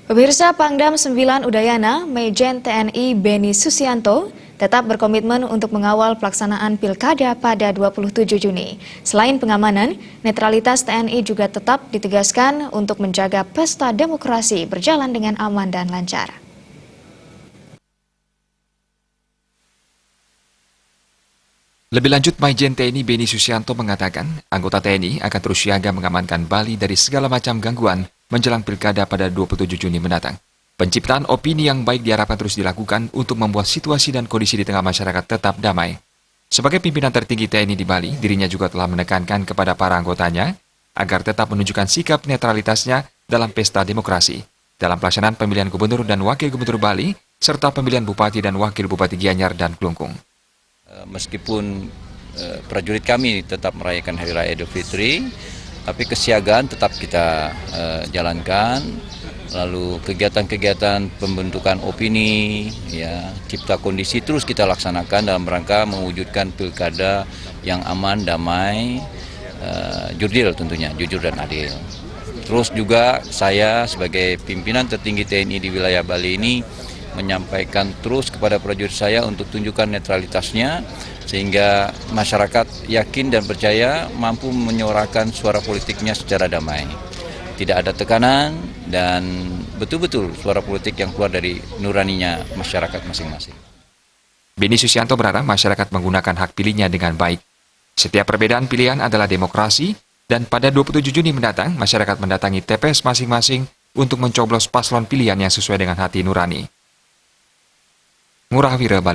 Pemirsa, Pangdam 9 Udayana, Majen TNI Beni Susianto tetap berkomitmen untuk mengawal pelaksanaan Pilkada pada 27 Juni. Selain pengamanan, netralitas TNI juga tetap ditegaskan untuk menjaga pesta demokrasi berjalan dengan aman dan lancar. Lebih lanjut, Majen TNI Beni Susianto mengatakan, anggota TNI akan terus siaga mengamankan Bali dari segala macam gangguan menjelang Pilkada pada 27 Juni mendatang. Penciptaan opini yang baik diharapkan terus dilakukan untuk membuat situasi dan kondisi di tengah masyarakat tetap damai. Sebagai pimpinan tertinggi TNI di Bali, dirinya juga telah menekankan kepada para anggotanya agar tetap menunjukkan sikap netralitasnya dalam pesta demokrasi, dalam pelaksanaan pemilihan gubernur dan wakil gubernur Bali, serta pemilihan bupati dan wakil bupati Gianyar dan Klungkung. Meskipun prajurit kami tetap merayakan Hari Raya Idul Fitri, tapi kesiagaan tetap kita jalankan. Lalu kegiatan-kegiatan pembentukan opini, ya, cipta kondisi terus kita laksanakan dalam rangka mewujudkan pilkada yang aman, damai, jurdil tentunya, jujur dan adil. Terus juga saya sebagai pimpinan tertinggi TNI di wilayah Bali ini menyampaikan terus kepada prajurit saya untuk tunjukkan netralitasnya sehingga masyarakat yakin dan percaya mampu menyuarakan suara politiknya secara damai. Tidak ada tekanan dan betul-betul suara politik yang keluar dari nuraninya masyarakat masing-masing. Beni Susianto berharap masyarakat menggunakan hak pilihnya dengan baik. Setiap perbedaan pilihan adalah demokrasi dan pada 27 Juni mendatang masyarakat mendatangi TPS masing-masing untuk mencoblos paslon pilihan yang sesuai dengan hati nurani. Ngurah Wira, Bali.